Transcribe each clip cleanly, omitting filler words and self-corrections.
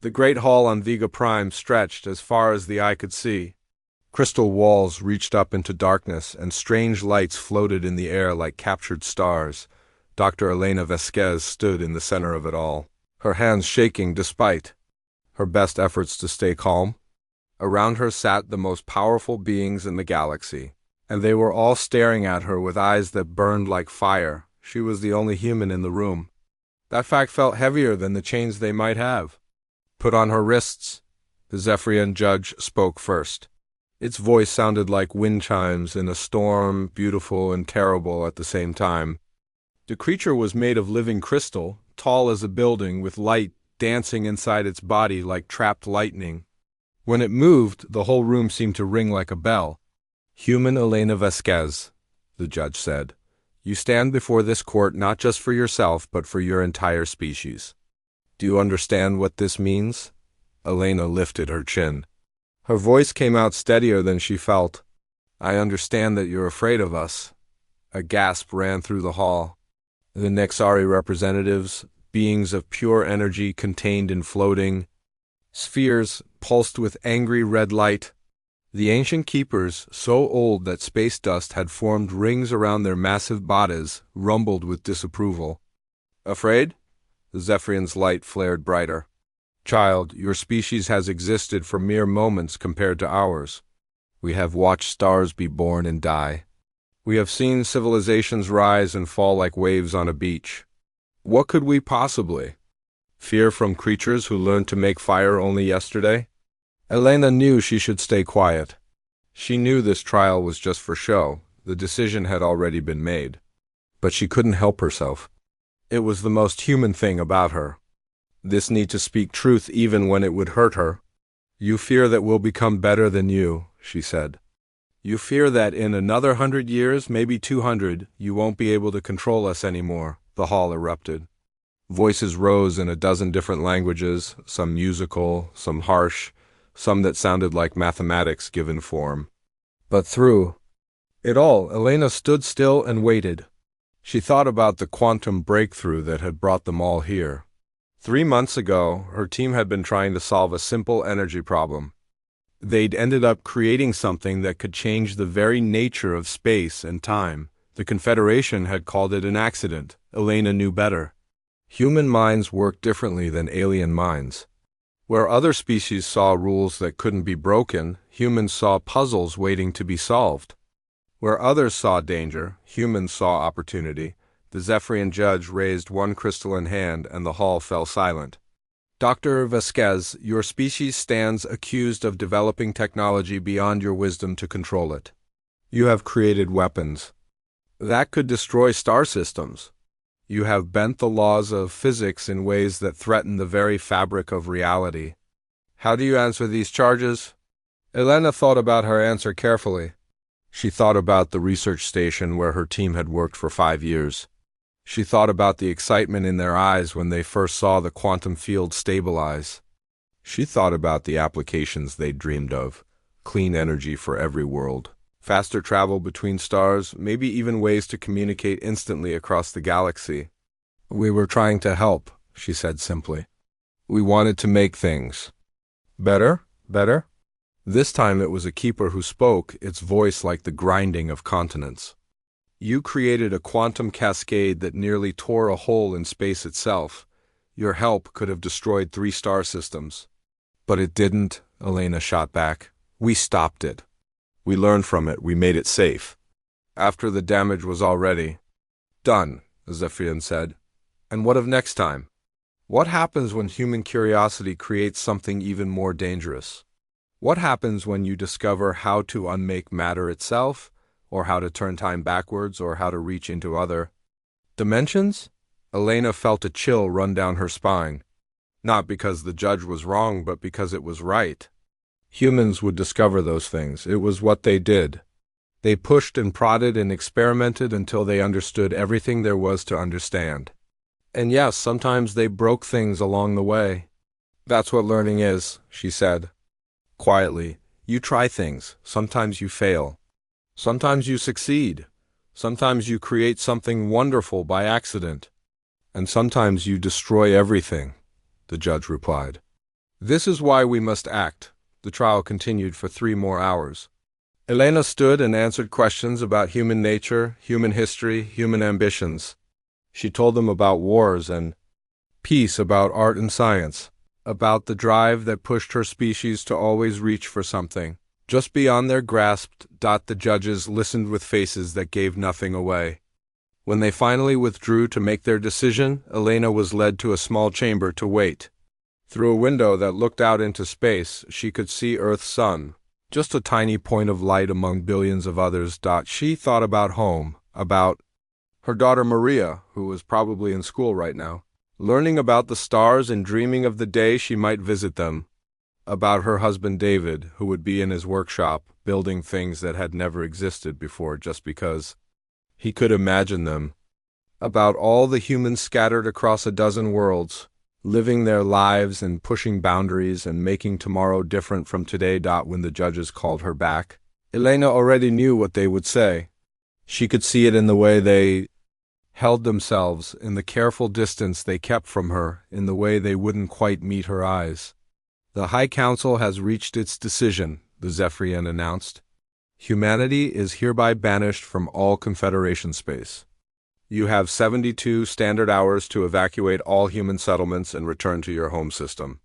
The great hall on Vega Prime stretched as far as the eye could see. Crystal walls reached up into darkness, and strange lights floated in the air like captured stars. Dr. Elena Vasquez stood in the center of it all, her hands shaking despite her best efforts to stay calm. Around her sat the most powerful beings in the galaxy, and they were all staring at her with eyes that burned like fire. She was the only human in the room. That fact felt heavier than the chains they might have put on her wrists. The Zephyrian judge spoke first. Its voice sounded like wind chimes in a storm, beautiful and terrible at the same time. The creature was made of living crystal, tall as a building, with light dancing inside its body like trapped lightning. When it moved, the whole room seemed to ring like a bell. "Human Elena Vasquez," the judge said, "you stand before this court not just for yourself, but for your entire species. Do you understand what this means?" Elena lifted her chin. Her voice came out steadier than she felt. "I understand that you're afraid of us." A gasp ran through the hall. The Nexari representatives, beings of pure energy contained in floating spheres, pulsed with angry red light. The ancient keepers, so old that space dust had formed rings around their massive bodies, rumbled with disapproval. "Afraid?" The Zephyrian's light flared brighter. "Child, your species has existed for mere moments compared to ours. We have watched stars be born and die. We have seen civilizations rise and fall like waves on a beach. What could we possibly fear from creatures who learned to make fire only yesterday?" Elena knew she should stay quiet. She knew this trial was just for show. The decision had already been made. But she couldn't help herself. It was the most human thing about her. This need to speak truth even when it would hurt her. "You fear that we'll become better than you," she said. "You fear that in another 100 years, maybe 200, you won't be able to control us anymore," the hall erupted. Voices rose in a dozen different languages, some musical, some harsh, some that sounded like mathematics given form. But through it all, Elena stood still and waited. She thought about the quantum breakthrough that had brought them all here. 3 months ago, her team had been trying to solve a simple energy problem. They'd ended up creating something that could change the very nature of space and time. The Confederation had called it an accident. Elena knew better. Human minds work differently than alien minds. Where other species saw rules that couldn't be broken, humans saw puzzles waiting to be solved. Where others saw danger, humans saw opportunity. The Zephyrian judge raised one crystalline hand, and the hall fell silent. "Dr. Vasquez, your species stands accused of developing technology beyond your wisdom to control it. You have created weapons that could destroy star systems. You have bent the laws of physics in ways that threaten the very fabric of reality. How do you answer these charges?" Elena thought about her answer carefully. She thought about the research station where her team had worked for 5 years. She thought about the excitement in their eyes when they first saw the quantum field stabilize. She thought about the applications they'd dreamed of: clean energy for every world, faster travel between stars, maybe even ways to communicate instantly across the galaxy. "We were trying to help," she said simply. "We wanted to make things better." This time it was a keeper who spoke, its voice like the grinding of continents. "You created a quantum cascade that nearly tore a hole in space itself. Your help could have destroyed 3 star systems." "But it didn't," Elena shot back. "We stopped it. We learned from it. We made it safe. After the damage was already done," Zephyrian said. "And what of next time? What happens when human curiosity creates something even more dangerous? What happens when you discover how to unmake matter itself, or how to turn time backwards, or how to reach into other dimensions?" Elena felt a chill run down her spine. Not because the judge was wrong, but because it was right. Humans would discover those things. It was what they did. They pushed and prodded and experimented until they understood everything there was to understand. And yes, sometimes they broke things along the way. "That's what learning is," she said quietly. "You try things. Sometimes you fail. Sometimes you succeed. Sometimes you create something wonderful by accident. And sometimes you destroy everything," the judge replied. This is why we must act. The trial continued for 3 more hours. Elena stood and answered questions about human nature, human history, human ambitions. She told them about wars and peace, about art and science, about the drive that pushed her species to always reach for something just beyond their grasp. The judges listened with faces that gave nothing away. When they finally withdrew to make their decision, Elena was led to a small chamber to wait. Through a window that looked out into space, she could see Earth's sun, just a tiny point of light among billions of others. She thought about home, about her daughter Maria, who was probably in school right now, learning about the stars and dreaming of the day she might visit them, about her husband David, who would be in his workshop, building things that had never existed before just because he could imagine them, about all the humans scattered across a dozen worlds, living their lives and pushing boundaries and making tomorrow different from today. When the judges called her back, Elena already knew what they would say. She could see it in the way they held themselves, in the careful distance they kept from her, in the way they wouldn't quite meet her eyes. The High Council has reached its decision, the Zephyrian announced. Humanity is hereby banished from all Confederation space. You have 72 standard hours to evacuate all human settlements and return to your home system.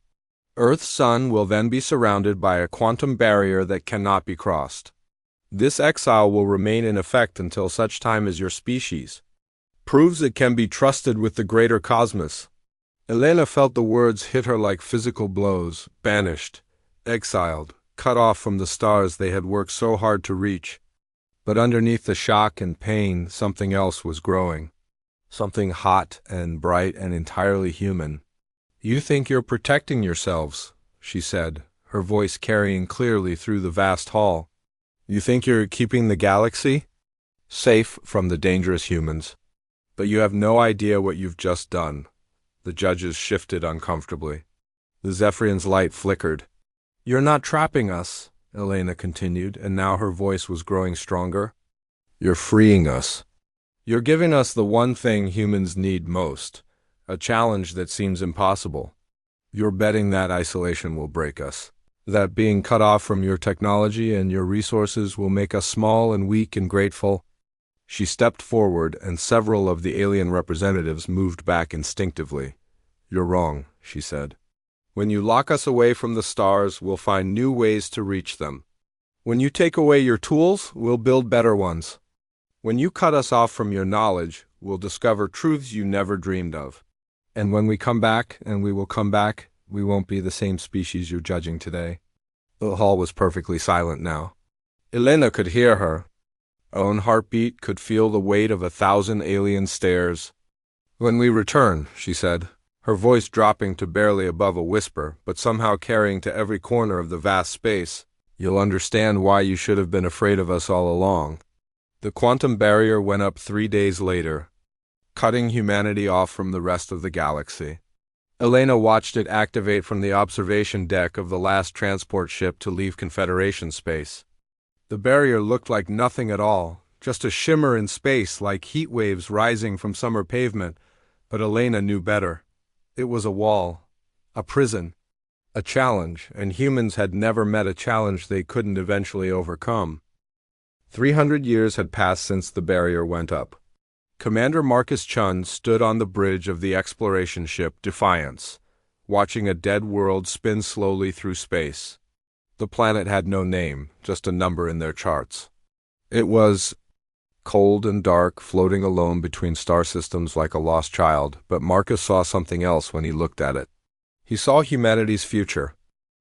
Earth's sun will then be surrounded by a quantum barrier that cannot be crossed. This exile will remain in effect until such time as your species proves it can be trusted with the greater cosmos. Elena felt the words hit her like physical blows. Banished, exiled, cut off from the stars they had worked so hard to reach. But underneath the shock and pain, something else was growing. Something hot and bright and entirely human. "You think you're protecting yourselves," she said, her voice carrying clearly through the vast hall. "You think you're keeping the galaxy safe from the dangerous humans. But you have no idea what you've just done." The judges shifted uncomfortably. The Zephyrian's light flickered. "You're not trapping us," Elena continued, and now her voice was growing stronger. "You're freeing us. You're giving us the one thing humans need most, a challenge that seems impossible. You're betting that isolation will break us, that being cut off from your technology and your resources will make us small and weak and grateful." She stepped forward, and several of the alien representatives moved back instinctively. "You're wrong," she said. "When you lock us away from the stars, we'll find new ways to reach them. When you take away your tools, we'll build better ones. When you cut us off from your knowledge, we'll discover truths you never dreamed of. And when we come back, and we will come back, we won't be the same species you're judging today." The hall was perfectly silent now. Elena could hear her own heartbeat, could feel the weight of 1,000 alien stares. "When we return," she said, her voice dropping to barely above a whisper, but somehow carrying to every corner of the vast space, "you'll understand why you should have been afraid of us all along." The quantum barrier went up 3 days later, cutting humanity off from the rest of the galaxy. Elena watched it activate from the observation deck of the last transport ship to leave Confederation space. The barrier looked like nothing at all, just a shimmer in space like heat waves rising from summer pavement, but Elena knew better. It was a wall, a prison, a challenge, and humans had never met a challenge they couldn't eventually overcome. 300 years had passed since the barrier went up. Commander Marcus Chun stood on the bridge of the exploration ship Defiance, watching a dead world spin slowly through space. The planet had no name, just a number in their charts. It was cold and dark, floating alone between star systems like a lost child, but Marcus saw something else when he looked at it. He saw humanity's future.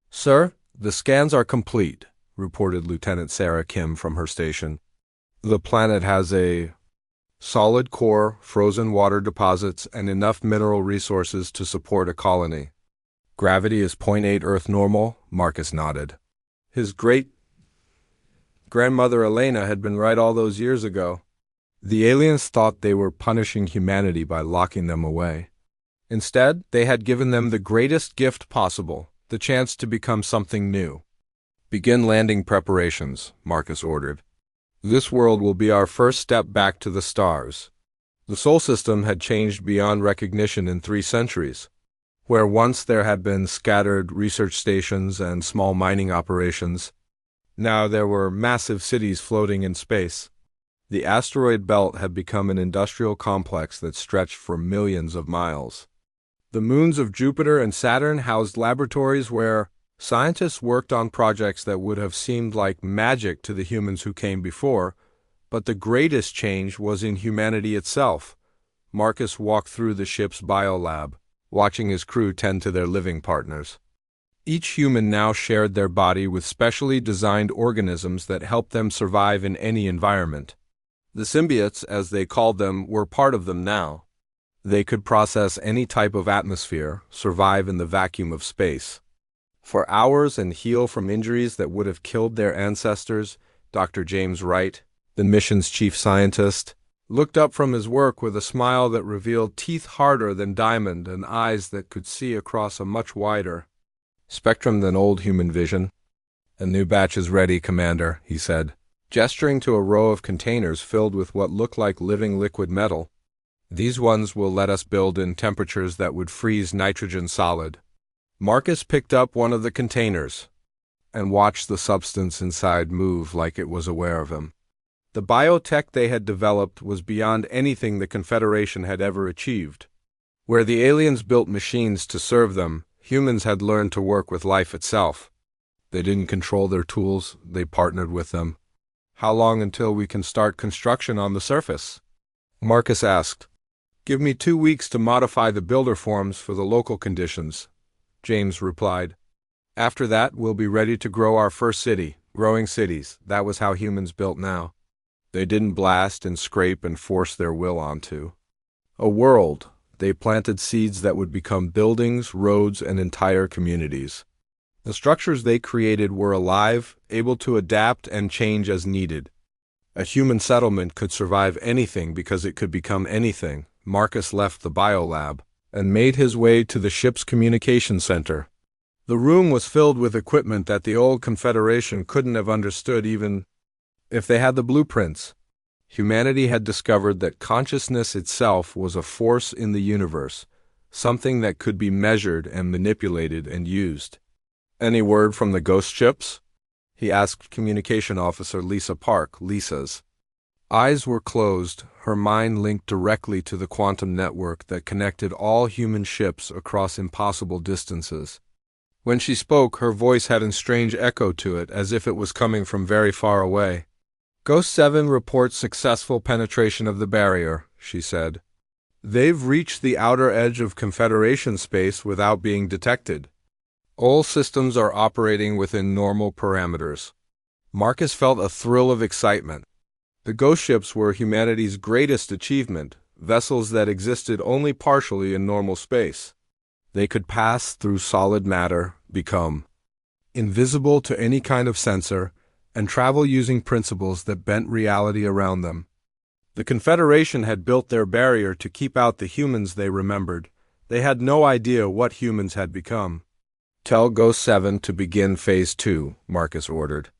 "Sir, the scans are complete," reported Lieutenant Sarah Kim from her station. "The planet has a solid core, frozen water deposits, and enough mineral resources to support a colony. Gravity is 0.8 Earth normal," Marcus nodded. His great-grandmother Elena had been right all those years ago. The aliens thought they were punishing humanity by locking them away. Instead, they had given them the greatest gift possible, the chance to become something new. "Begin landing preparations," Marcus ordered. "This world will be our first step back to the stars." The Sol system had changed beyond recognition in 3 centuries. Where once there had been scattered research stations and small mining operations, now there were massive cities floating in space. The asteroid belt had become an industrial complex that stretched for millions of miles. The moons of Jupiter and Saturn housed laboratories where scientists worked on projects that would have seemed like magic to the humans who came before, but the greatest change was in humanity itself. Marcus walked through the ship's biolab, watching his crew tend to their living partners. Each human now shared their body with specially designed organisms that helped them survive in any environment. The symbiotes, as they called them, were part of them now. They could process any type of atmosphere, survive in the vacuum of space for hours, and heal from injuries that would have killed their ancestors. Dr. James Wright, the mission's chief scientist, looked up from his work with a smile that revealed teeth harder than diamond and eyes that could see across a much wider spectrum than old human vision. "A new batch is ready, Commander," he said, gesturing to a row of containers filled with what looked like living liquid metal. "These ones will let us build in temperatures that would freeze nitrogen solid." Marcus picked up one of the containers and watched the substance inside move like it was aware of him. The biotech they had developed was beyond anything the Confederation had ever achieved. Where the aliens built machines to serve them, humans had learned to work with life itself. They didn't control their tools, they partnered with them. "How long until we can start construction on the surface?" Marcus asked. "Give me 2 weeks to modify the builder forms for the local conditions," James replied. "After that, we'll be ready to grow our first city." Growing cities, that was how humans built now. They didn't blast and scrape and force their will onto a world. They planted seeds that would become buildings, roads, and entire communities. The structures they created were alive, able to adapt and change as needed. A human settlement could survive anything because it could become anything. Marcus left the biolab and made his way to the ship's communication center. The room was filled with equipment that the old Confederation couldn't have understood even if they had the blueprints. Humanity had discovered that consciousness itself was a force in the universe, something that could be measured and manipulated and used. "Any word from the ghost ships?" he asked Communication Officer Lisa Park, Lisa's. Eyes were closed, her mind linked directly to the quantum network that connected all human ships across impossible distances. When she spoke, her voice had a strange echo to it, as if it was coming from very far away. "Ghost 7 reports successful penetration of the barrier," she said. "They've reached the outer edge of Confederation space without being detected. All systems are operating within normal parameters." Marcus felt a thrill of excitement. The ghost ships were humanity's greatest achievement, vessels that existed only partially in normal space. They could pass through solid matter, become invisible to any kind of sensor, and travel using principles that bent reality around them. The Confederation had built their barrier to keep out the humans they remembered. They had no idea what humans had become. "Tell Ghost 7 to begin Phase 2, Marcus ordered.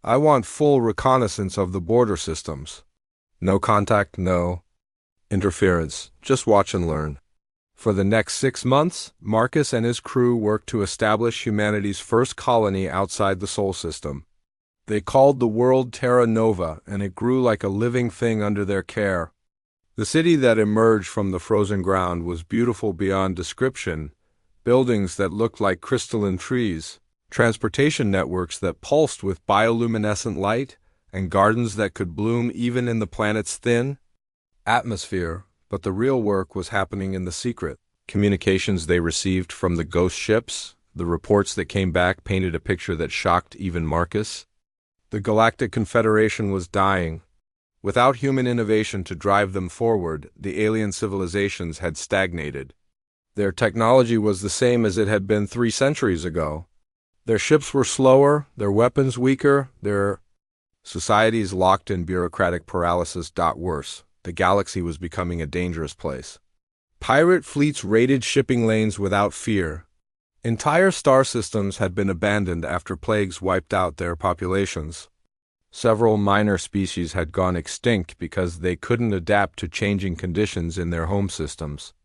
"I want full reconnaissance of the border systems. No contact, no interference, just watch and learn." For the next 6 months, Marcus and his crew worked to establish humanity's first colony outside the Sol system. They called the world Terra Nova, and it grew like a living thing under their care. The city that emerged from the frozen ground was beautiful beyond description. Buildings that looked like crystalline trees, transportation networks that pulsed with bioluminescent light, and gardens that could bloom even in the planet's thin atmosphere. But the real work was happening in the secret. Communications they received from the ghost ships, the reports that came back painted a picture that shocked even Marcus. The Galactic Confederation was dying. Without human innovation to drive them forward, the alien civilizations had stagnated. Their technology was the same as it had been 3 centuries ago. Their ships were slower, their weapons weaker, their societies locked in bureaucratic paralysis. Worse, the galaxy was becoming a dangerous place. Pirate fleets raided shipping lanes without fear. Entire star systems had been abandoned after plagues wiped out their populations. Several minor species had gone extinct because they couldn't adapt to changing conditions in their home systems.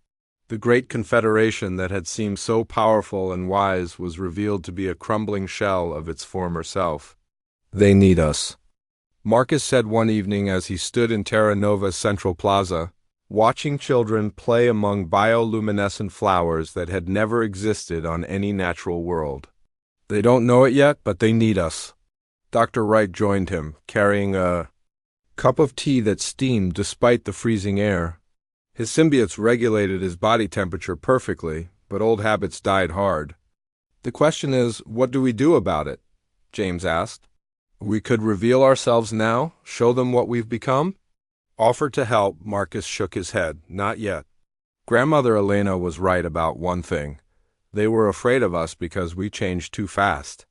The great confederation that had seemed so powerful and wise was revealed to be a crumbling shell of its former self. They need us, Marcus said one evening as he stood in Terra Nova's central plaza, watching children play among bioluminescent flowers that had never existed on any natural world. They don't know it yet, but they need us. Dr. Wright joined him, carrying a cup of tea that steamed despite the freezing air. His symbiotes regulated his body temperature perfectly, but old habits died hard. The question is, what do we do about it? James asked. We could reveal ourselves now, show them what we've become? Offered to help, Marcus shook his head. Not yet. Grandmother Elena was right about one thing. They were afraid of us because we changed too fast.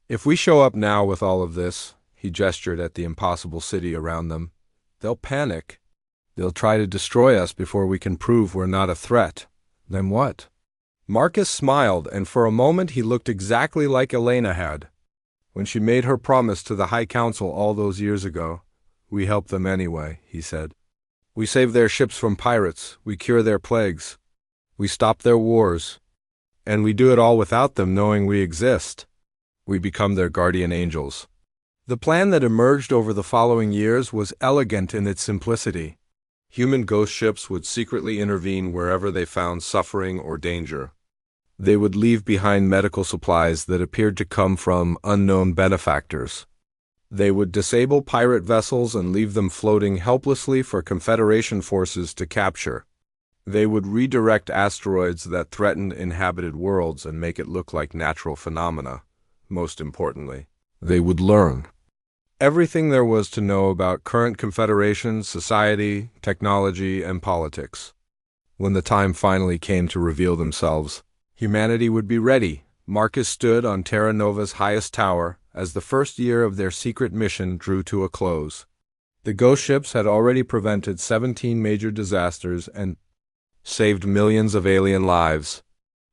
If we show up now with all of this, he gestured at the impossible city around them, they'll panic. They'll try to destroy us before we can prove we're not a threat. Then what? Marcus smiled, and for a moment he looked exactly like Elena had. When she made her promise to the High Council all those years ago, we helped them anyway, he said. We save their ships from pirates, we cure their plagues, we stop their wars, and we do it all without them knowing we exist. We become their guardian angels. The plan that emerged over the following years was elegant in its simplicity. Human ghost ships would secretly intervene wherever they found suffering or danger. They would leave behind medical supplies that appeared to come from unknown benefactors. They would disable pirate vessels and leave them floating helplessly for Confederation forces to capture. They would redirect asteroids that threatened inhabited worlds and make it look like natural phenomena. Most importantly, they would learn everything there was to know about current Confederation, society, technology, and politics. When the time finally came to reveal themselves, humanity would be ready. Marcus stood on Terra Nova's highest tower as the first year of their secret mission drew to a close. The ghost ships had already prevented 17 major disasters and saved millions of alien lives.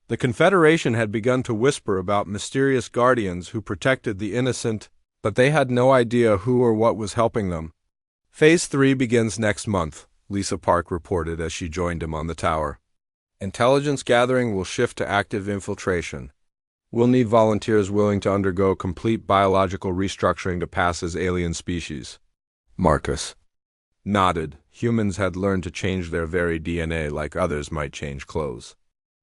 The Confederation had begun to whisper about mysterious guardians who protected the innocent, but they had no idea who or what was helping them. Phase 3 begins next month, Lisa Park reported as she joined him on the tower. Intelligence gathering will shift to active infiltration. We'll need volunteers willing to undergo complete biological restructuring to pass as alien species. Marcus nodded. Humans had learned to change their very DNA like others might change clothes.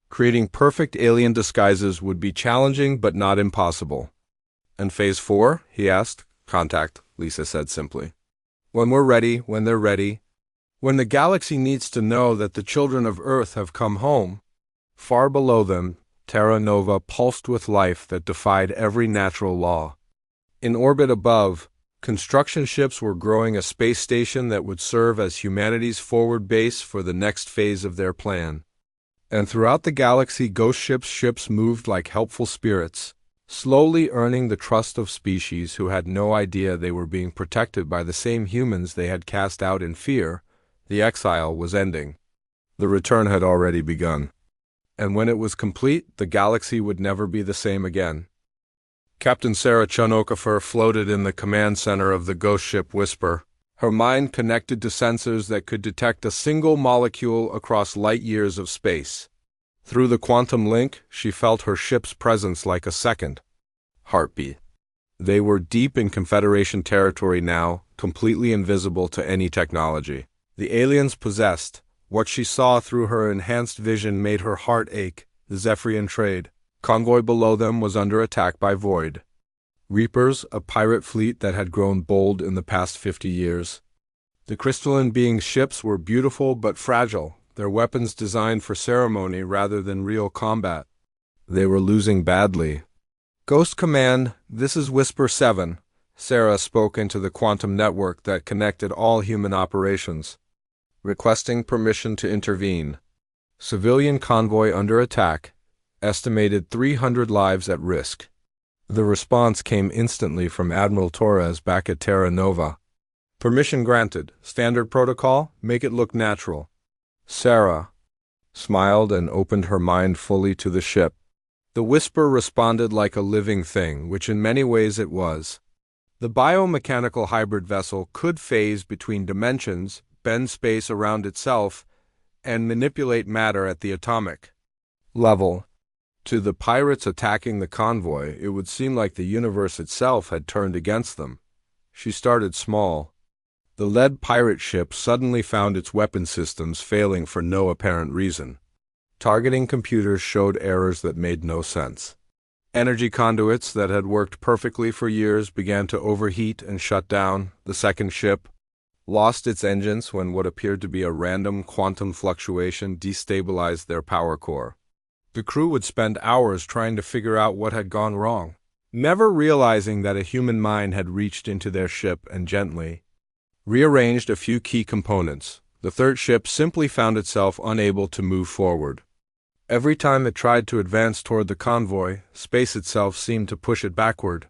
Creating perfect alien disguises would be challenging but not impossible. And Phase 4? He asked. Contact, Lisa said simply. When we're ready, when they're ready. When the galaxy needs to know that the children of Earth have come home. Far below them, Terra Nova pulsed with life that defied every natural law. In orbit above, construction ships were growing a space station that would serve as humanity's forward base for the next phase of their plan. And throughout the galaxy, ghost ships moved like helpful spirits, slowly earning the trust of species who had no idea they were being protected by the same humans they had cast out in fear. The exile was ending. The return had already begun. And when it was complete, the galaxy would never be the same again. Captain Sarah Chun-Okafor floated in the command center of the ghost ship Whisper, her mind connected to sensors that could detect a single molecule across light years of space. Through the quantum link, she felt her ship's presence like a second heartbeat. They were deep in Confederation territory now, completely invisible to any technology. The aliens possessed. What she saw through her enhanced vision made her heart ache. The Zephyrian trade convoy below them was under attack by Void Reapers, a pirate fleet that had grown bold in the past 50 years. The crystalline beings' ships were beautiful but fragile, their weapons designed for ceremony rather than real combat. They were losing badly. Ghost Command, this is Whisper 7. Sarah spoke into the quantum network that connected all human operations. Requesting permission to intervene. Civilian convoy under attack. Estimated 300 lives at risk. The response came instantly from Admiral Torres back at Terra Nova. Permission granted. Standard protocol, make it look natural. Sarah smiled and opened her mind fully to the ship. The Whisper responded like a living thing, which in many ways it was. The biomechanical hybrid vessel could phase between dimensions, bend space around itself, and manipulate matter at the atomic level. To the pirates attacking the convoy, it would seem like the universe itself had turned against them. She started small. The lead pirate ship suddenly found its weapon systems failing for no apparent reason. Targeting computers showed errors that made no sense. Energy conduits that had worked perfectly for years began to overheat and shut down. The second ship lost its engines when what appeared to be a random quantum fluctuation destabilized their power core. The crew would spend hours trying to figure out what had gone wrong, never realizing that a human mind had reached into their ship and gently rearranged a few key components. The third ship simply found itself unable to move forward. Every time it tried to advance toward the convoy, space itself seemed to push it backward.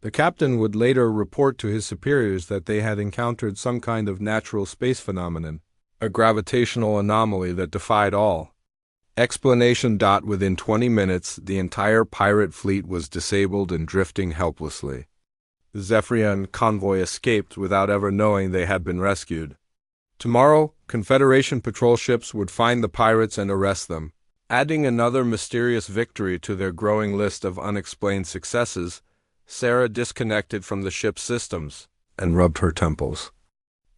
The captain would later report to his superiors that they had encountered some kind of natural space phenomenon, a gravitational anomaly that defied all explanation. Within 20 minutes, the entire pirate fleet was disabled and drifting helplessly. The Zephyrian convoy escaped without ever knowing they had been rescued. Tomorrow, Confederation patrol ships would find the pirates and arrest them. Adding another mysterious victory to their growing list of unexplained successes, Sarah disconnected from the ship's systems and rubbed her temples.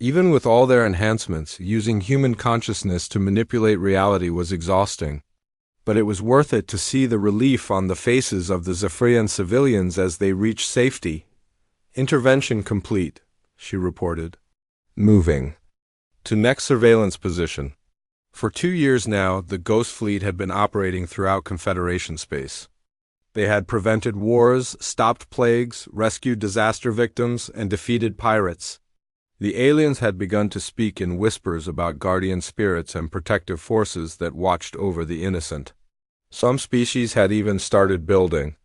Even with all their enhancements, using human consciousness to manipulate reality was exhausting. But it was worth it to see the relief on the faces of the Zephyrian civilians as they reached safety. "Intervention complete," she reported. "Moving to next surveillance position." For 2 years now, the Ghost Fleet had been operating throughout Confederation space. They had prevented wars, stopped plagues, rescued disaster victims, and defeated pirates. The aliens had begun to speak in whispers about guardian spirits and protective forces that watched over the innocent. Some species had even started building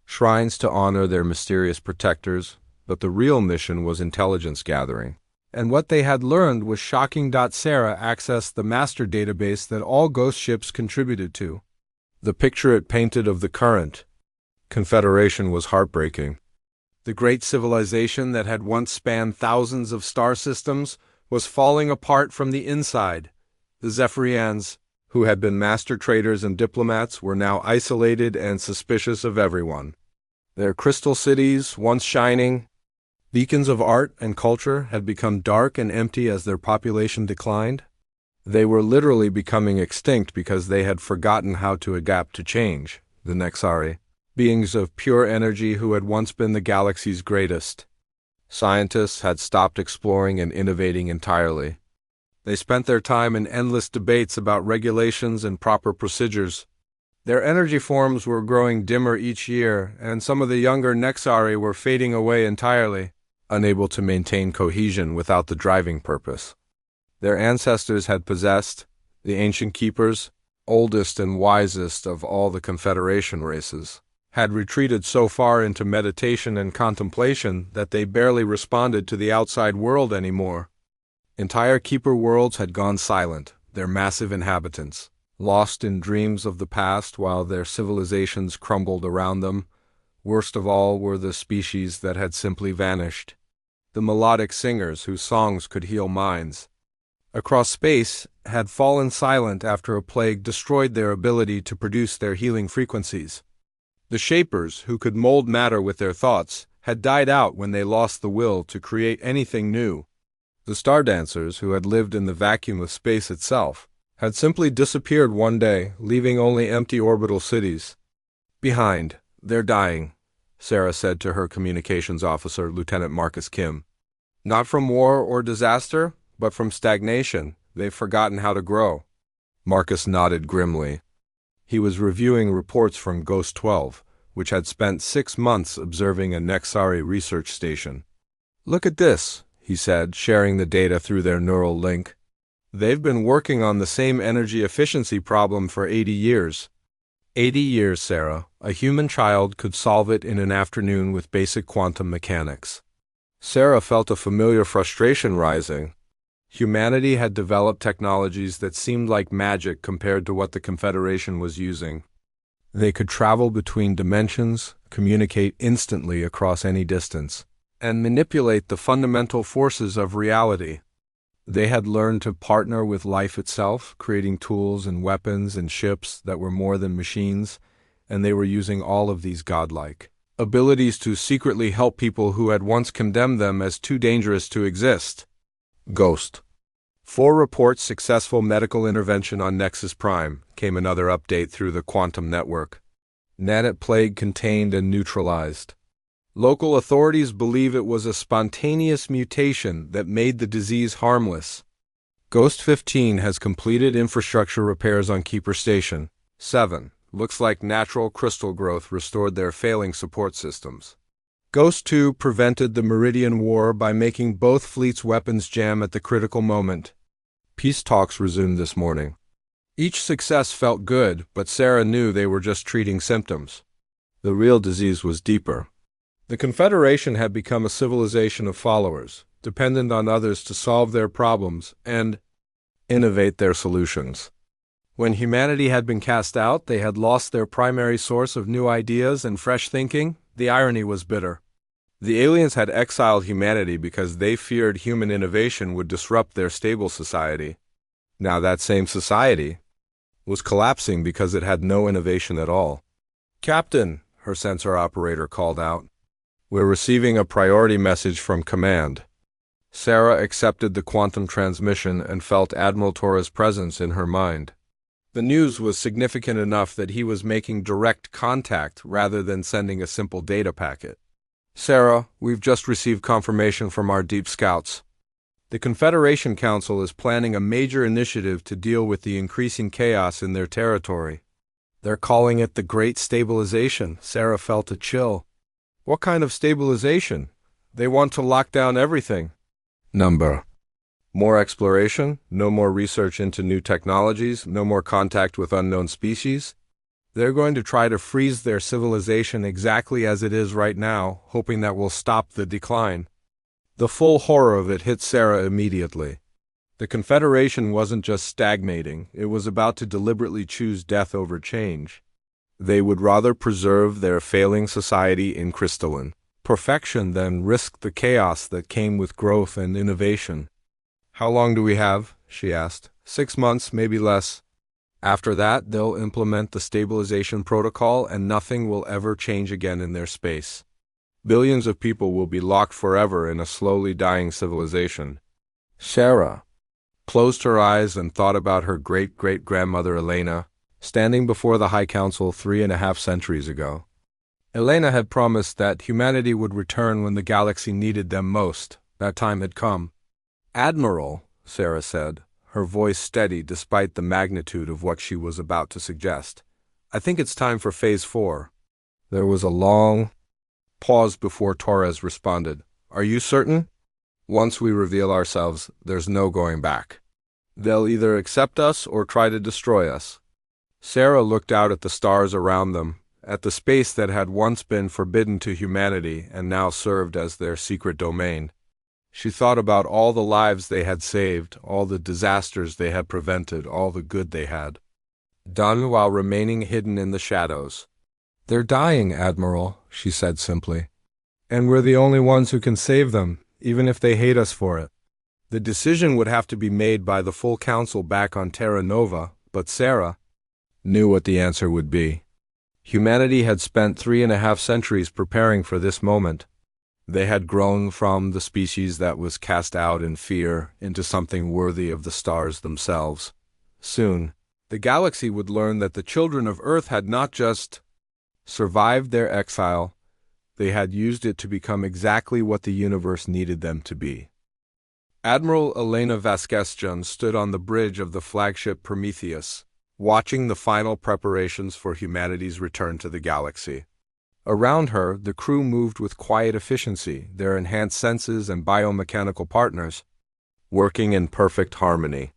shrines to honor their mysterious protectors, but the real mission was intelligence gathering. And what they had learned was shocking. Sarah accessed the master database that all ghost ships contributed to. The picture it painted of the current Confederation was heartbreaking. The great civilization that had once spanned thousands of star systems was falling apart from the inside. The Zephyrians, who had been master traders and diplomats, were now isolated and suspicious of everyone. Their crystal cities, once shining beacons of art and culture, had become dark and empty as their population declined. They were literally becoming extinct because they had forgotten how to adapt to change. The Nexari, beings of pure energy who had once been the galaxy's greatest scientists, had stopped exploring and innovating entirely. They spent their time in endless debates about regulations and proper procedures. Their energy forms were growing dimmer each year, and some of the younger Nexari were fading away entirely, unable to maintain cohesion without the driving purpose their ancestors had possessed. The ancient keepers, oldest and wisest of all the Confederation races, had retreated so far into meditation and contemplation that they barely responded to the outside world anymore. Entire keeper worlds had gone silent, their massive inhabitants lost in dreams of the past while their civilizations crumbled around them. Worst of all were the species that had simply vanished. The melodic singers whose songs could heal minds across space had fallen silent after a plague destroyed their ability to produce their healing frequencies. The shapers, who could mold matter with their thoughts, had died out when they lost the will to create anything new. The star dancers, who had lived in the vacuum of space itself, had simply disappeared one day, leaving only empty orbital cities behind. "They're dying," Sarah said to her communications officer, Lieutenant Marcus Kim. "Not from war or disaster, but from stagnation. They've forgotten how to grow." Marcus nodded grimly. He was reviewing reports from Ghost 12, which had spent 6 months observing a Nexari research station. "Look at this," he said, sharing the data through their neural link. "They've been working on the same energy efficiency problem for 80 years. 80 years, Sarah. A human child could solve it in an afternoon with basic quantum mechanics." Sarah felt a familiar frustration rising. Humanity had developed technologies that seemed like magic compared to what the Confederation was using. They could travel between dimensions, communicate instantly across any distance, and manipulate the fundamental forces of reality. They had learned to partner with life itself, creating tools and weapons and ships that were more than machines, and they were using all of these godlike abilities to secretly help people who had once condemned them as too dangerous to exist. Ghost. 4 reports successful medical intervention on Nexus Prime, came another update through the quantum network. Nanite plague contained and neutralized. Local authorities believe it was a spontaneous mutation that made the disease harmless. Ghost 15 has completed infrastructure repairs on Keeper Station. 7. Looks like natural crystal growth restored their failing support systems. Ghost 2 prevented the Meridian War by making both fleets' weapons jam at the critical moment. Peace talks resumed this morning. Each success felt good, but Sarah knew they were just treating symptoms. The real disease was deeper. The Confederation had become a civilization of followers, dependent on others to solve their problems and innovate their solutions. When humanity had been cast out, they had lost their primary source of new ideas and fresh thinking. The irony was bitter. The aliens had exiled humanity because they feared human innovation would disrupt their stable society. Now that same society was collapsing because it had no innovation at all. "Captain," her sensor operator called out. "We're receiving a priority message from command." Sarah accepted the quantum transmission and felt Admiral Torres' presence in her mind. The news was significant enough that he was making direct contact rather than sending a simple data packet. "Sarah, we've just received confirmation from our deep scouts. The Confederation Council is planning a major initiative to deal with the increasing chaos in their territory. They're calling it the Great Stabilization." Sarah felt a chill. "What kind of stabilization? They want to lock down everything." Number. More exploration, no more research into new technologies, no more contact with unknown species. They're going to try to freeze their civilization exactly as it is right now, hoping that will stop the decline. The full horror of it hit Sarah immediately. The Confederation wasn't just stagnating, it was about to deliberately choose death over change. They would rather preserve their failing society in crystalline perfection than risk the chaos that came with growth and innovation. "How long do we have?" she asked. 6 months, maybe less. After that, they'll implement the stabilization protocol and nothing will ever change again in their space. Billions of people will be locked forever in a slowly dying civilization. Sarah closed her eyes and thought about her great-great-grandmother Elena, standing before the High Council 3.5 centuries ago. Elena had promised that humanity would return when the galaxy needed them most. That time had come. "Admiral," Sarah said, her voice steady despite the magnitude of what she was about to suggest, "I think it's time for Phase 4. There was a long pause before Torres responded. "Are you certain? Once we reveal ourselves, there's no going back. They'll either accept us or try to destroy us." Sarah looked out at the stars around them, at the space that had once been forbidden to humanity and now served as their secret domain. She thought about all the lives they had saved, all the disasters they had prevented, all the good they had done while remaining hidden in the shadows. "They're dying, Admiral," she said simply. "And we're the only ones who can save them, even if they hate us for it." The decision would have to be made by the full council back on Terra Nova, but Sarah knew what the answer would be. Humanity had spent 3.5 centuries preparing for this moment. They had grown from the species that was cast out in fear into something worthy of the stars themselves. Soon, the galaxy would learn that the children of Earth had not just survived their exile, they had used it to become exactly what the universe needed them to be. Admiral Elena Vasquez stood on the bridge of the flagship Prometheus, watching the final preparations for humanity's return to the galaxy. Around her, the crew moved with quiet efficiency, their enhanced senses and biomechanical partners working in perfect harmony.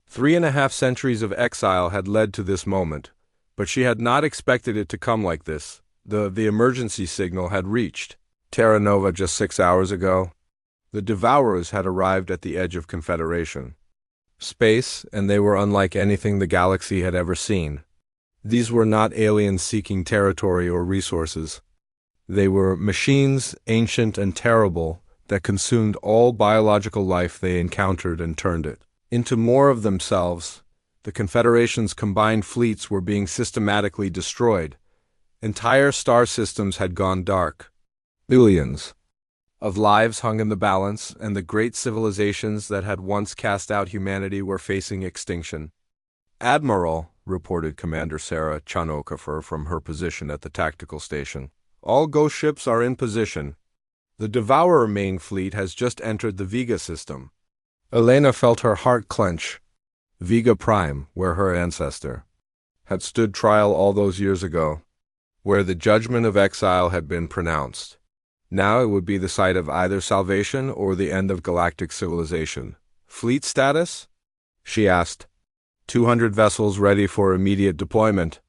3.5 centuries of exile had led to this moment, but she had not expected it to come like this. The emergency signal had reached Terra Nova just 6 hours ago. The Devourers had arrived at the edge of Confederation space, and they were unlike anything the galaxy had ever seen. These were not aliens seeking territory or resources. They were machines, ancient and terrible, that consumed all biological life they encountered and turned it into more of themselves. The Confederation's combined fleets were being systematically destroyed. Entire star systems had gone dark. Billions of lives hung in the balance, and the great civilizations that had once cast out humanity were facing extinction. "Admiral," reported Commander Sarah Chanokafer from her position at the tactical station, "all ghost ships are in position. The Devourer main fleet has just entered the Vega system." Elena felt her heart clench. Vega Prime, where her ancestor had stood trial all those years ago, where the judgment of exile had been pronounced. Now it would be the site of either salvation or the end of galactic civilization. "Fleet status?" she asked. 200 vessels ready for immediate deployment,"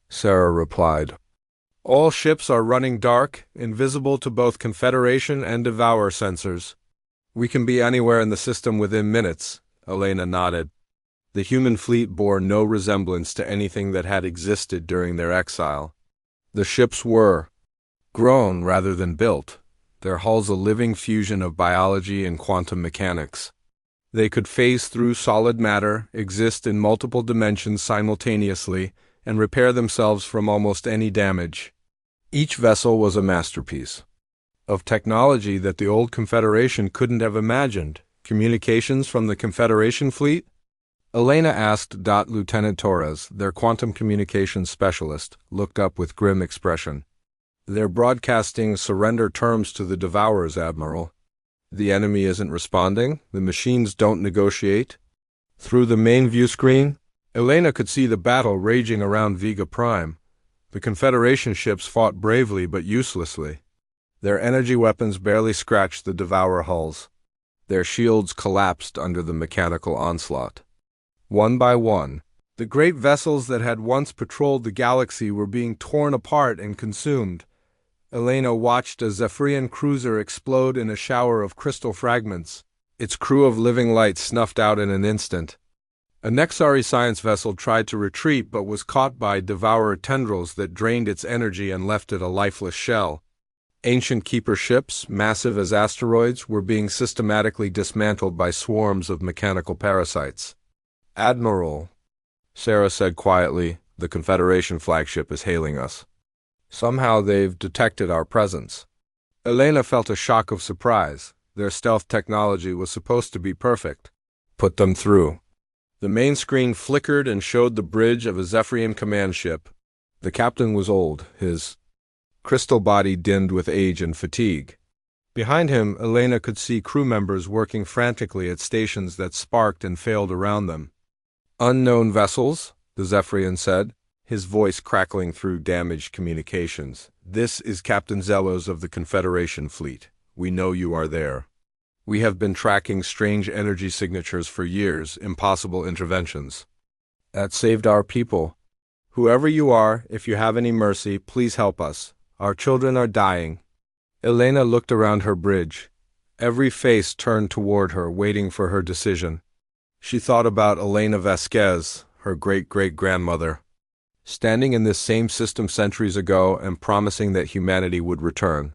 Sarah replied. "All ships are running dark, invisible to both Confederation and Devourer sensors. We can be anywhere in the system within minutes," Elena nodded. The human fleet bore no resemblance to anything that had existed during their exile. The ships were grown rather than built, their hulls a living fusion of biology and quantum mechanics. They could phase through solid matter, exist in multiple dimensions simultaneously, and repair themselves from almost any damage. Each vessel was a masterpiece of technology that the old Confederation couldn't have imagined. "Communications from the Confederation fleet?" Elena asked. Lieutenant Torres, their quantum communications specialist, looked up with grim expression. "They're broadcasting surrender terms to the Devourers, Admiral. The enemy isn't responding. The machines don't negotiate." Through the main view screen, Elena could see the battle raging around Vega Prime. The Confederation ships fought bravely but uselessly. Their energy weapons barely scratched the Devourer hulls. Their shields collapsed under the mechanical onslaught. One by one, the great vessels that had once patrolled the galaxy were being torn apart and consumed. Elena watched a Zephyrian cruiser explode in a shower of crystal fragments, its crew of living light snuffed out in an instant. A Nexari science vessel tried to retreat but was caught by Devourer tendrils that drained its energy and left it a lifeless shell. Ancient Keeper ships, massive as asteroids, were being systematically dismantled by swarms of mechanical parasites. "Admiral," Sarah said quietly, "the Confederation flagship is hailing us. Somehow they've detected our presence." Elena felt a shock of surprise. Their stealth technology was supposed to be perfect. "Put them through." The main screen flickered and showed the bridge of a Zephyrian command ship. The captain was old, his crystal body dimmed with age and fatigue. Behind him, Elena could see crew members working frantically at stations that sparked and failed around them. "Unknown vessels," the Zephyrian said, his voice crackling through damaged communications. "This is Captain Zelos of the Confederation fleet. We know you are there. We have been tracking strange energy signatures for years, impossible interventions. That saved our people. Whoever you are, if you have any mercy, please help us. Our children are dying." Elena looked around her bridge. Every face turned toward her, waiting for her decision. She thought about Elena Vasquez, her great-great-grandmother, standing in this same system centuries ago and promising that humanity would return.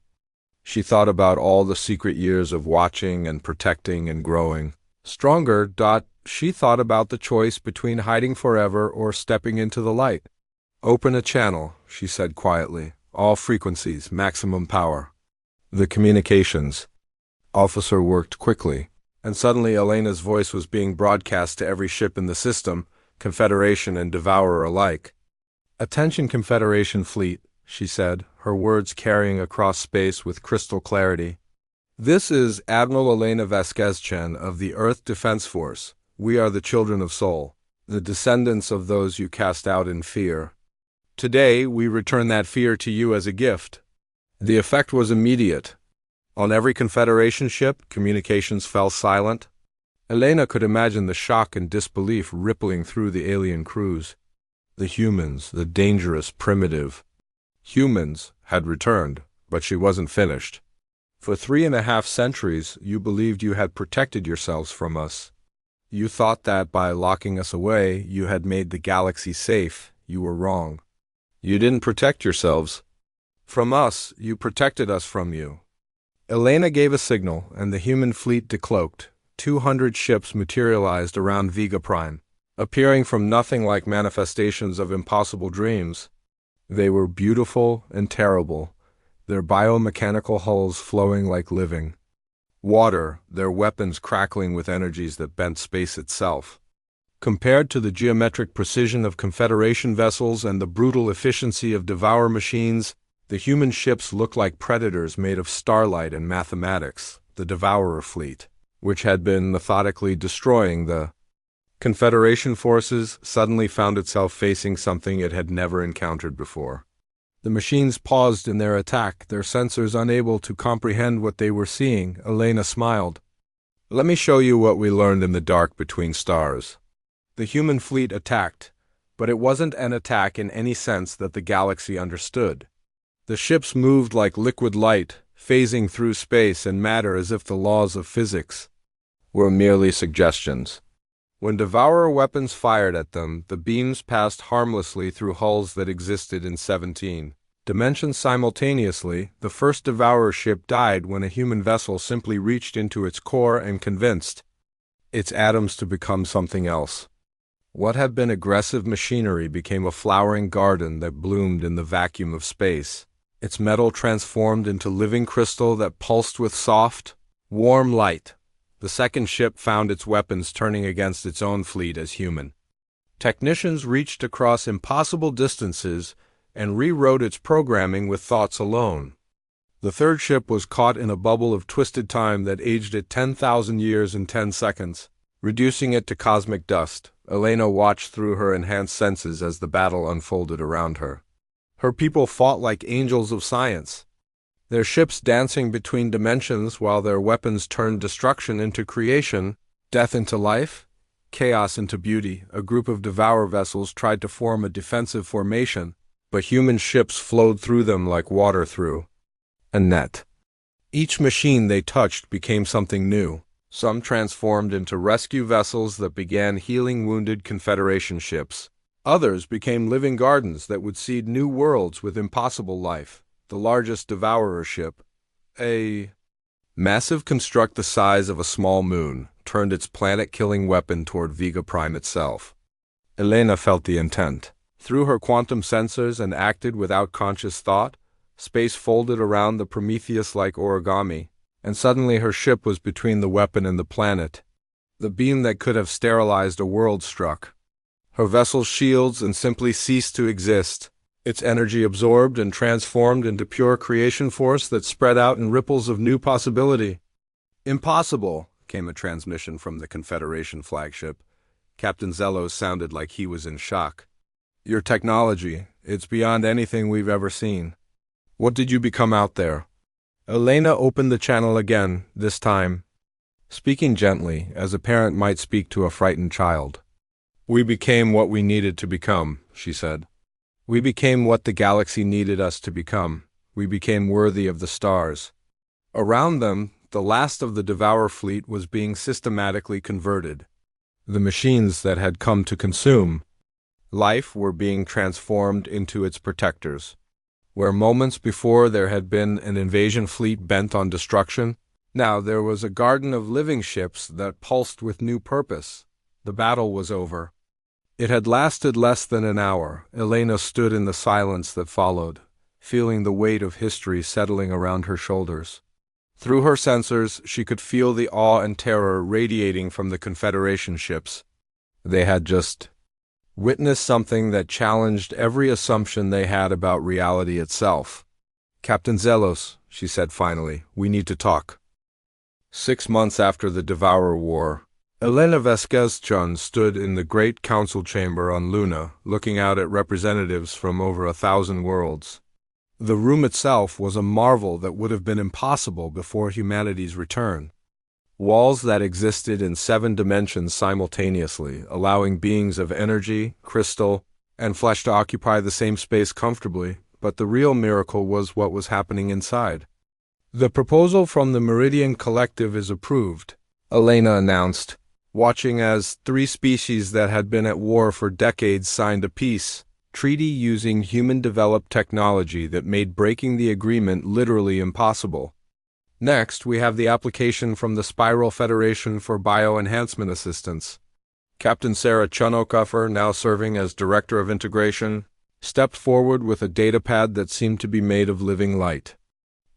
She thought about all the secret years of watching and protecting and growing. Stronger. She thought about the choice between hiding forever or stepping into the light. "Open a channel," she said quietly. "All frequencies, maximum power." The communications officer worked quickly, and suddenly Elena's voice was being broadcast to every ship in the system, Confederation and Devourer alike. "Attention Confederation fleet," she said, her words carrying across space with crystal clarity. "This is Admiral Elena Vasquez-Chen of the Earth Defense Force. We are the children of Sol, the descendants of those you cast out in fear. Today, we return that fear to you as a gift." The effect was immediate. On every Confederation ship, communications fell silent. Elena could imagine the shock and disbelief rippling through the alien crews. The humans, the dangerous, primitive humans, had returned, but she wasn't finished. "For 3.5 centuries, you believed you had protected yourselves from us. You thought that by locking us away, you had made the galaxy safe. You were wrong. You didn't protect yourselves from us, you protected us from you. Elena gave a signal, and the human fleet decloaked. 200 ships materialized around Vega Prime, appearing from nothing like manifestations of impossible dreams. They were beautiful and terrible, their biomechanical hulls flowing like living water, their weapons crackling with energies that bent space itself. Compared to the geometric precision of Confederation vessels and the brutal efficiency of Devour machines, the human ships looked like predators made of starlight and mathematics. The Devourer fleet, which had been methodically destroying the Confederation forces, suddenly found itself facing something it had never encountered before. The machines paused in their attack, their sensors unable to comprehend what they were seeing. Elena smiled. "Let me show you what we learned in the dark between stars." The human fleet attacked, but it wasn't an attack in any sense that the galaxy understood. The ships moved like liquid light, phasing through space and matter as if the laws of physics were merely suggestions. When Devourer weapons fired at them, the beams passed harmlessly through hulls that existed in 17 dimensions simultaneously. The first Devourer ship died when a human vessel simply reached into its core and convinced its atoms to become something else. What had been aggressive machinery became a flowering garden that bloomed in the vacuum of space. Its metal transformed into living crystal that pulsed with soft, warm light. The second ship found its weapons turning against its own fleet as human. Technicians reached across impossible distances and rewrote its programming with thoughts alone. The third ship was caught in a bubble of twisted time that aged it 10,000 years in 10 seconds, reducing it to cosmic dust. Elena watched through her enhanced senses as the battle unfolded around her. Her people fought like angels of science, their ships dancing between dimensions while their weapons turned destruction into creation, death into life, chaos into beauty. A group of Devour vessels tried to form a defensive formation, but human ships flowed through them like water through a net. Each machine they touched became something new. Some transformed into rescue vessels that began healing wounded Confederation ships. Others became living gardens that would seed new worlds with impossible life. The largest Devourer ship, a massive construct the size of a small moon, turned its planet-killing weapon toward Vega Prime itself. Elena felt the intent. Through her quantum sensors and acted without conscious thought, space folded around the Prometheus-like origami, and suddenly her ship was between the weapon and the planet. The beam that could have sterilized a world struck her vessel's shields and simply ceased to exist. Its energy absorbed and transformed into pure creation force that spread out in ripples of new possibility. "Impossible," came a transmission from the Confederation flagship. Captain Zellos sounded like he was in shock. "Your technology, it's beyond anything we've ever seen. What did you become out there?" Elena opened the channel again, this time speaking gently, as a parent might speak to a frightened child. "We became what we needed to become," she said. "We became what the galaxy needed us to become. We became worthy of the stars." Around them, the last of the Devour fleet was being systematically converted. The machines that had come to consume life were being transformed into its protectors. Where moments before there had been an invasion fleet bent on destruction, now there was a garden of living ships that pulsed with new purpose. The battle was over. It had lasted less than an hour. Elena stood in the silence that followed, feeling the weight of history settling around her shoulders. Through her sensors, she could feel the awe and terror radiating from the Confederation ships. They had just witnessed something that challenged every assumption they had about reality itself. "Captain Zellos," she said finally, "we need to talk." 6 months after the Devourer War, Elena Vesquez-Chun stood in the great council chamber on Luna, looking out at representatives from over 1,000 worlds. The room itself was a marvel that would have been impossible before humanity's return. Walls that existed in 7 dimensions simultaneously, allowing beings of energy, crystal, and flesh to occupy the same space comfortably, but the real miracle was what was happening inside. "The proposal from the Meridian Collective is approved," Elena announced, watching as 3 species that had been at war for decades signed a peace treaty using human-developed technology that made breaking the agreement literally impossible. Next, we have the application from the Spiral Federation for Bioenhancement Assistance. Captain Sarah Chunokofer, now serving as Director of Integration, stepped forward with a datapad that seemed to be made of living light.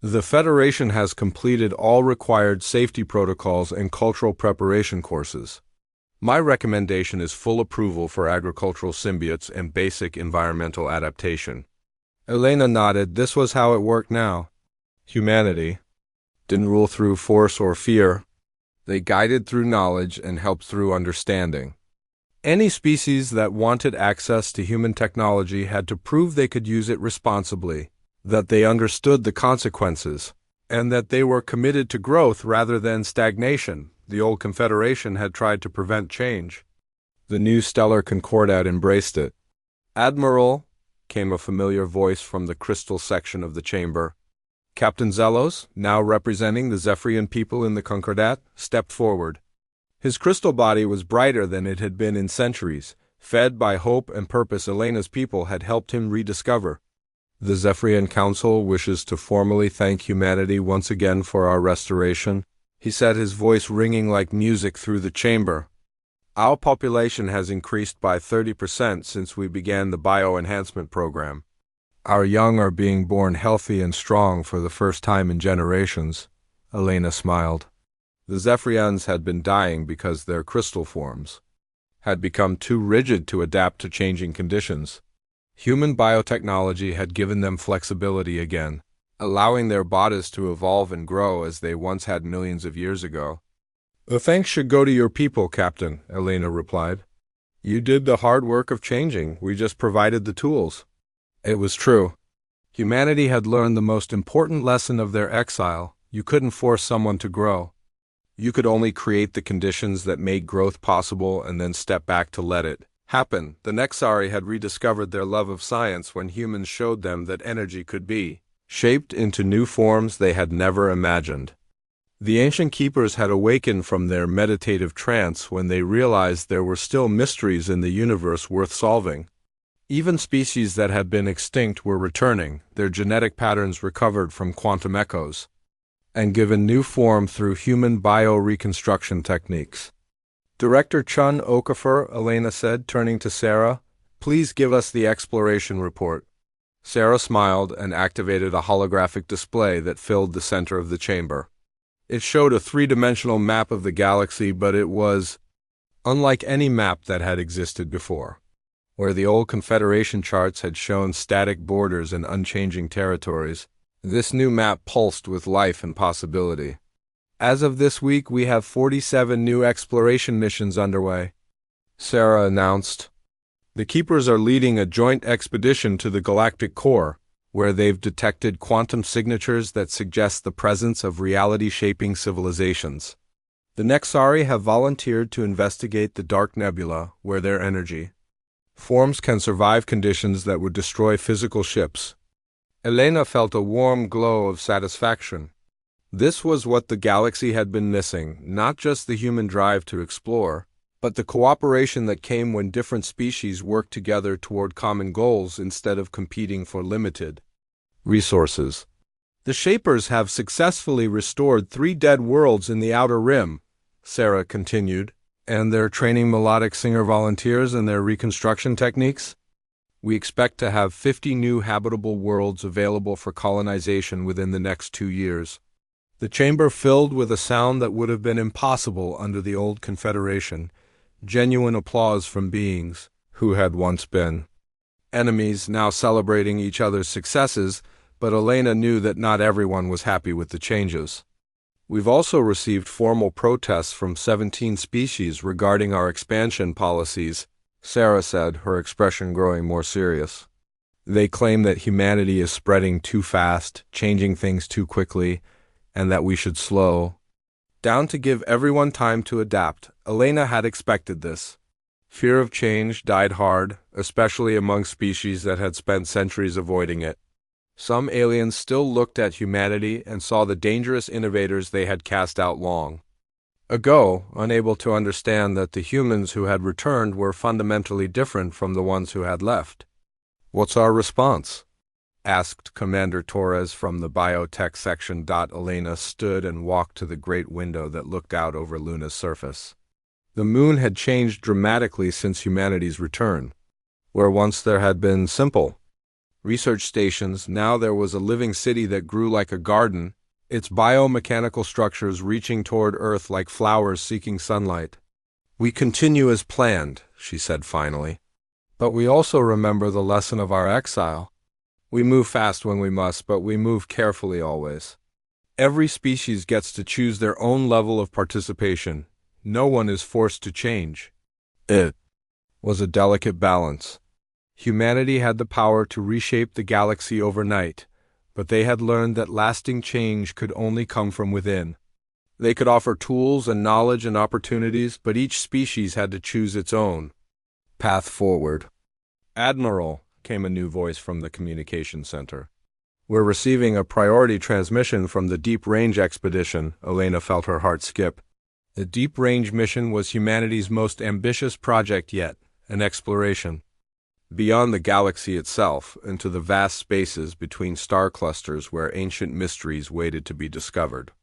The Federation has completed all required safety protocols and cultural preparation courses. My recommendation is full approval for agricultural symbiotes and basic environmental adaptation. Elena nodded. This was how it worked now. Humanity didn't rule through force or fear. They guided through knowledge and helped through understanding. Any species that wanted access to human technology had to prove they could use it responsibly, that they understood the consequences, and that they were committed to growth rather than stagnation. The old Confederation had tried to prevent change. The new Stellar Concordat embraced it. "Admiral," came a familiar voice from the crystal section of the chamber. Captain Zelos, now representing the Zephyrian people in the Concordat, stepped forward. His crystal body was brighter than it had been in centuries, fed by hope and purpose Elena's people had helped him rediscover. "The Zephyrian Council wishes to formally thank humanity once again for our restoration," he said, his voice ringing like music through the chamber. "Our population has increased by 30% since we began the bioenhancement program. Our young are being born healthy and strong for the first time in generations." Elena smiled. The Zephyrians had been dying because their crystal forms had become too rigid to adapt to changing conditions. Human biotechnology had given them flexibility again, allowing their bodies to evolve and grow as they once had millions of years ago. "The thanks should go to your people, Captain," Elena replied. "You did the hard work of changing. We just provided the tools." It was true. Humanity had learned the most important lesson of their exile. You couldn't force someone to grow. You could only create the conditions that made growth possible and then step back to let it happen. The Nexari had rediscovered their love of science when humans showed them that energy could be shaped into new forms they had never imagined. The ancient keepers had awakened from their meditative trance when they realized there were still mysteries in the universe worth solving. Even species that had been extinct were returning, their genetic patterns recovered from quantum echoes, and given new form through human bioreconstruction techniques. "Director Chun Okafor," Elena said, turning to Sarah, "please give us the exploration report." Sarah smiled and activated a holographic display that filled the center of the chamber. It showed a three-dimensional map of the galaxy, but it was unlike any map that had existed before. Where the old Confederation charts had shown static borders and unchanging territories, this new map pulsed with life and possibility. "As of this week, we have 47 new exploration missions underway," Sarah announced. "The Keepers are leading a joint expedition to the galactic core, where they've detected quantum signatures that suggest the presence of reality-shaping civilizations. The Nexari have volunteered to investigate the Dark Nebula, where their energy forms can survive conditions that would destroy physical ships." Elena felt a warm glow of satisfaction. This was what the galaxy had been missing, not just the human drive to explore, but the cooperation that came when different species worked together toward common goals instead of competing for limited resources. "The Shapers have successfully restored 3 dead worlds in the Outer Rim," Sarah continued, "and they're training melodic singer volunteers in their reconstruction techniques. We expect to have 50 new habitable worlds available for colonization within the next 2 years. The chamber filled with a sound that would have been impossible under the old Confederation, genuine applause from beings who had once been enemies, now celebrating each other's successes, but Elena knew that not everyone was happy with the changes. "We've also received formal protests from 17 species regarding our expansion policies," Sarah said, her expression growing more serious. "They claim that humanity is spreading too fast, changing things too quickly, and that we should slow down to give everyone time to adapt." Elena had expected this. Fear of change died hard, especially among species that had spent centuries avoiding it. Some aliens still looked at humanity and saw the dangerous innovators they had cast out long ago, unable to understand that the humans who had returned were fundamentally different from the ones who had left. "What's our response?" asked Commander Torres from the biotech section. Elena stood and walked to the great window that looked out over Luna's surface. The moon had changed dramatically since humanity's return. Where once there had been simple research stations, now there was a living city that grew like a garden, its biomechanical structures reaching toward Earth like flowers seeking sunlight. "We continue as planned," she said finally. "But we also remember the lesson of our exile. We move fast when we must, but we move carefully always. Every species gets to choose their own level of participation. No one is forced to change." It was a delicate balance. Humanity had the power to reshape the galaxy overnight, but they had learned that lasting change could only come from within. They could offer tools and knowledge and opportunities, but each species had to choose its own path forward. "Admiral," came a new voice from the communication center. "We're receiving a priority transmission from the Deep Range expedition." Elena felt her heart skip. The Deep Range mission was humanity's most ambitious project yet, an exploration beyond the galaxy itself, into the vast spaces between star clusters where ancient mysteries waited to be discovered.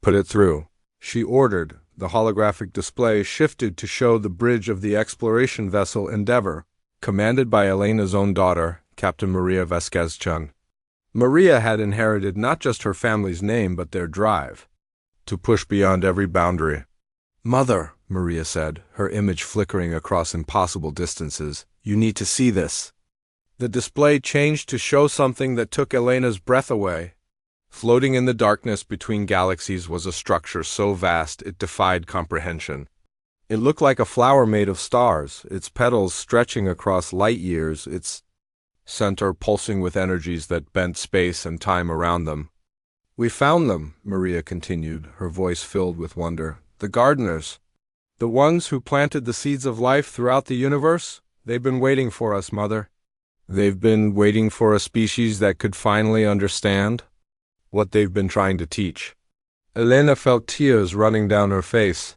"Put it through," she ordered. The holographic display shifted to show the bridge of the exploration vessel Endeavour, commanded by Elena's own daughter, Captain Maria Vasquez-Chung. Maria had inherited not just her family's name but their drive to push beyond every boundary. "Mother," Maria said, her image flickering across impossible distances, "you need to see this." The display changed to show something that took Elena's breath away. Floating in the darkness between galaxies was a structure so vast it defied comprehension. It looked like a flower made of stars, its petals stretching across light years, its center pulsing with energies that bent space and time around them. "We found them," Maria continued, her voice filled with wonder. "The gardeners. The ones who planted the seeds of life throughout the universe. They've been waiting for us, Mother. They've been waiting for a species that could finally understand what they've been trying to teach." Elena felt tears running down her face.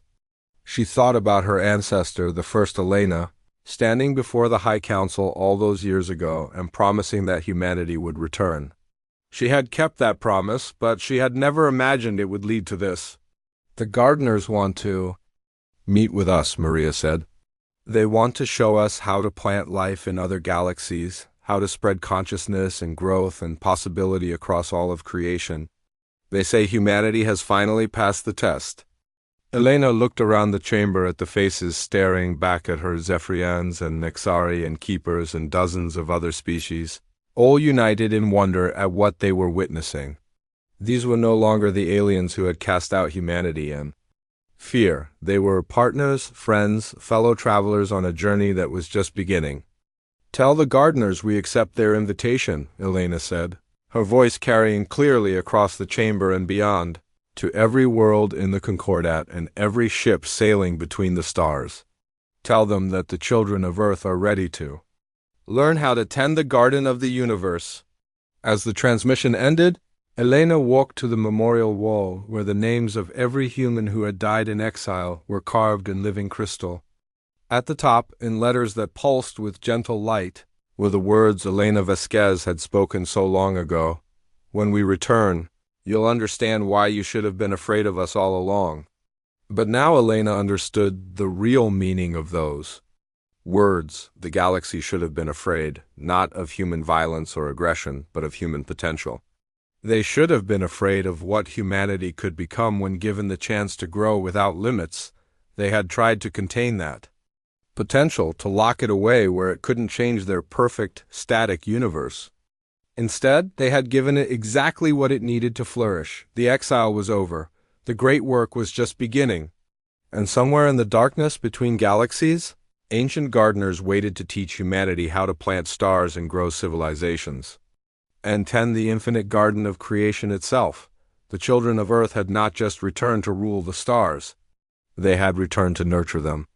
She thought about her ancestor, the first Elena, standing before the High Council all those years ago and promising that humanity would return. She had kept that promise, but she had never imagined it would lead to this. "The gardeners want to meet with us," Maria said. "They want to show us how to plant life in other galaxies, how to spread consciousness and growth and possibility across all of creation. They say humanity has finally passed the test." Elena looked around the chamber at the faces staring back at her, Zephyrians and Nexari and Keepers and dozens of other species, all united in wonder at what they were witnessing. These were no longer the aliens who had cast out humanity and fear. They were partners, friends, fellow travelers on a journey that was just beginning. "Tell the gardeners we accept their invitation," Elena said, her voice carrying clearly across the chamber and beyond, "to every world in the Concordat and every ship sailing between the stars. Tell them that the children of Earth are ready to learn how to tend the garden of the universe." As the transmission ended, Elena walked to the memorial wall where the names of every human who had died in exile were carved in living crystal. At the top, in letters that pulsed with gentle light, were the words Elena Vasquez had spoken so long ago. "When we return, you'll understand why you should have been afraid of us all along." But now Elena understood the real meaning of those words. The galaxy should have been afraid, not of human violence or aggression, but of human potential. They should have been afraid of what humanity could become when given the chance to grow without limits. They had tried to contain that potential, to lock it away where it couldn't change their perfect, static universe. Instead, they had given it exactly what it needed to flourish. The exile was over. The great work was just beginning. And somewhere in the darkness between galaxies, ancient gardeners waited to teach humanity how to plant stars and grow civilizations and tend the infinite garden of creation itself. The children of Earth had not just returned to rule the stars. They had returned to nurture them.